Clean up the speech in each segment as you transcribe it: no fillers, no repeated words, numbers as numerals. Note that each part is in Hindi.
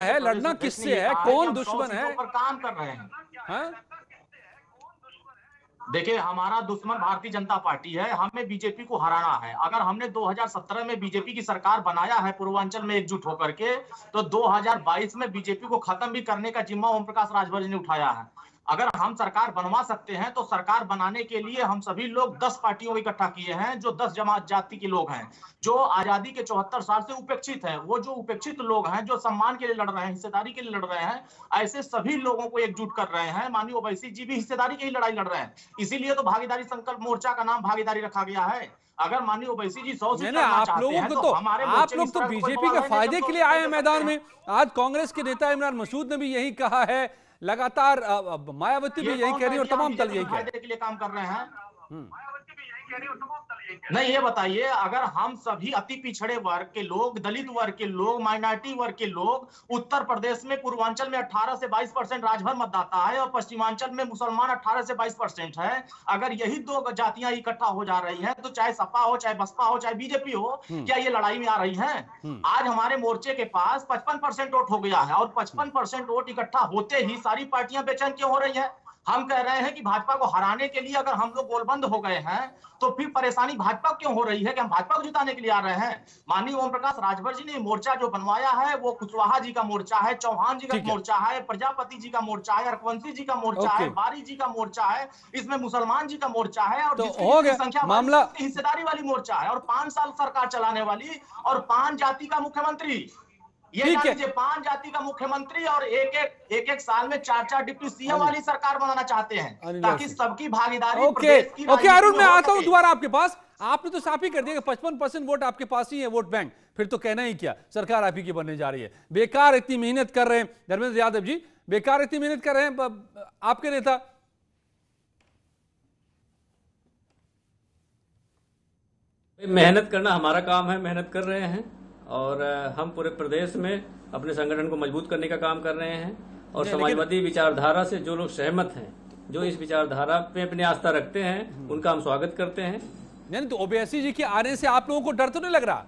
है, लड़ना किससे है, कौन दुश्मन है? पर काम कर रहे हैं। हाँ? देखिए, हमारा दुश्मन भारतीय जनता पार्टी है, हमें बीजेपी को हराना है। अगर हमने 2017 में बीजेपी की सरकार बनाया है पूर्वांचल में एकजुट होकर के, तो 2022 में बीजेपी को खत्म भी करने का जिम्मा ओम प्रकाश राजभर जी ने उठाया है। अगर हम सरकार बनवा सकते हैं तो सरकार बनाने के लिए हम सभी लोग 10 पार्टियों को इकट्ठा किए हैं, जो 10 जमात जाति के लोग हैं, जो आजादी के 74 साल से उपेक्षित हैं। वो जो उपेक्षित लोग हैं, जो सम्मान के लिए लड़ रहे हैं, हिस्सेदारी के लिए लड़ रहे हैं, ऐसे सभी लोगों को एकजुट कर रहे हैं। माननीय ओवैसी जी भी हिस्सेदारी की लड़ाई लड़ रहे हैं, इसीलिए तो भागीदारी संकल्प मोर्चा का नाम भागीदारी रखा गया है। अगर माननीय ओवैसी जी 100 सीट लड़ना चाहते हैं तो हमारे आप लोग तो बीजेपी के फायदे के लिए आए हैं मैदान में। आज कांग्रेस के नेता इमरान मसूद ने भी यही कहा है, लगातार मायावती भी यही कह रही है और तमाम दल यही कह रहे हैं। फायदे के लिए काम कर रहे हैं। नहीं, ये बताइए, अगर हम सभी अति पिछड़े वर्ग के लोग, दलित वर्ग के लोग, माइनॉरिटी वर्ग के लोग, उत्तर प्रदेश में पूर्वांचल में 18 से 22% राजभर मतदाता है और पश्चिमांचल में मुसलमान 18 से 22% है। अगर यही दो जातियां इकट्ठा हो जा रही हैं, तो चाहे सपा हो, चाहे बसपा हो, चाहे बीजेपी हो, क्या ये लड़ाई में आ रही हैं? आज हमारे मोर्चे के पास 55% वोट हो गया है और 55% वोट इकट्ठा होते ही सारी पार्टियां बेचैन क्यों हो रही है? हम कह रहे हैं कि भाजपा को हराने के लिए अगर हम लोग गोलबंद हो गए हैं, तो फिर परेशानी भाजपा क्यों हो रही है कि हम भाजपा को जिताने के लिए आ रहे हैं? माननीय ओम प्रकाश राजभर जी ने मोर्चा जो बनवाया है, वो कुशवाहा जी का मोर्चा है, चौहान जी का मोर्चा है, प्रजापति जी का मोर्चा है, रघुवंशी जी का मोर्चा है, बारी जी का मोर्चा है, इसमें मुसलमान जी का मोर्चा है और जिसकी संख्या मामला हिस्सेदारी वाली मोर्चा है और 5 साल सरकार चलाने वाली और 5 जाति का मुख्यमंत्री। ये जान लीजिए, 5 जाति का मुख्यमंत्री और एक साल में 4 डिप्टी सीएम वाली सरकार बनाना चाहते हैं, ताकि सबकी भागीदारी प्रदेश की। ओके अरुण, मैं आता हूं दोबारा आपके पास। आपने तो साफ ही कर दिया कि 55% वोट आपके पास ही है, वोट बैंक। फिर तो कहना ही क्या, सरकार आप ही की बनने जा रही है। बेकार इतनी मेहनत कर रहे हैं धर्मेंद्र यादव जी, बेकार इतनी मेहनत कर रहे हैं आपके नेता। मेहनत करना हमारा काम है, मेहनत कर रहे हैं और हम पूरे प्रदेश में अपने संगठन को मजबूत करने का काम कर रहे हैं और समाजवादी विचारधारा से जो लोग सहमत हैं, जो इस विचारधारा पे अपनी आस्था रखते हैं, उनका हम स्वागत करते हैं। नहीं तो ओवैसी जी के आने से आप लोगों को डर तो नहीं लग रहा?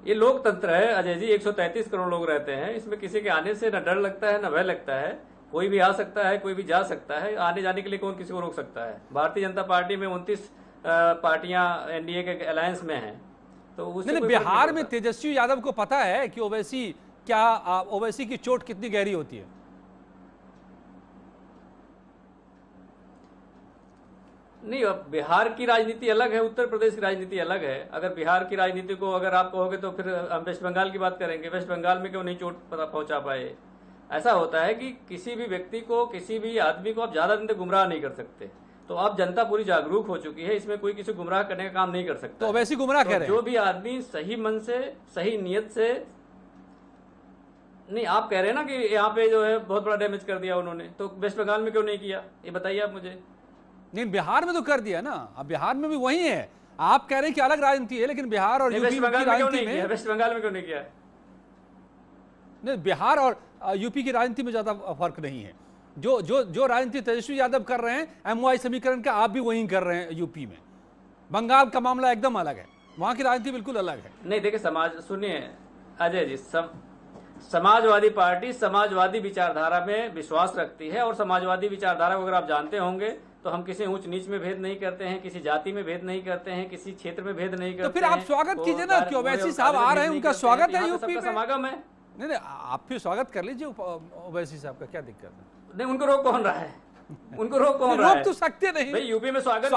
ये लोकतंत्र है अजय जी, 133 करोड़ लोग रहते हैं, इसमें किसी के आने से न डर लगता है न भय लगता है। कोई भी आ सकता है, कोई भी जा सकता है, आने जाने के लिए कौन किसी को रोक सकता है? भारतीय जनता पार्टी में 29 पार्टियां एनडीए के अलायंस में हैं, तो उससे बिहार में तेजस्वी यादव को पता है कि ओवैसी की चोट कितनी गहरी होती है? नहीं, अब बिहार की राजनीति अलग है, उत्तर प्रदेश की राजनीति अलग है। अगर बिहार की राजनीति को अगर आप कहोगे तो फिर हम वेस्ट बंगाल की बात करेंगे। वेस्ट बंगाल में क्यों नहीं चोट पहुंचा पाए? ऐसा होता है कि किसी भी व्यक्ति को, किसी भी आदमी को आप ज्यादा दिन तक गुमराह नहीं कर सकते। तो अब जनता पूरी जागरूक हो चुकी है, इसमें कोई किसी गुमराह करने का काम नहीं कर सकता। तो वैसी गुमराह कह रहे हैं जो भी आदमी सही मन से, सही नियत से। नहीं, आप कह रहे हैं ना कि यहाँ पे जो है बहुत बड़ा डैमेज कर दिया उन्होंने, तो वेस्ट बंगाल में क्यों नहीं किया, ये बताइए आप मुझे। नहीं, बिहार में तो कर दिया ना, अब बिहार में भी वही है। आप कह रहे हैं कि अलग राजनीति है, लेकिन बिहार और यूपी की राजनीति में, वेस्ट बंगाल में क्यों नहीं किया? नहीं, बिहार और यूपी की राजनीति में ज्यादा फर्क नहीं है। जो राजनीति तेजस्वी यादव कर रहे हैं, एमओआई समीकरण का आप भी वही कर रहे हैं यूपी में। बंगाल का मामला एकदम अलग है, वहां की राजनीति बिल्कुल अलग है। नहीं देखिए, सुनिए अजय जी, समाजवादी पार्टी समाजवादी विचारधारा में विश्वास रखती है और समाजवादी विचारधारा को अगर आप जानते होंगे तो हम किसी ऊंच नीच में भेद नहीं करते हैं, किसी जाति में भेद नहीं करते हैं, किसी क्षेत्र में भेद नहीं करते हैं। तो फिर आप स्वागत कीजिए ना कि ओवैसी साहब आ रहे हैं, उनका स्वागत है यूपी में। समागम है। नहीं, आप फिर स्वागत कर लीजिए ओवैसी साहब का, क्या दिक्कत है? नहीं, उनको रोक कौन रहा है? उनको रोक कौन रहा है? रोक तो सकते नहीं भाई, यूपी में स्वागत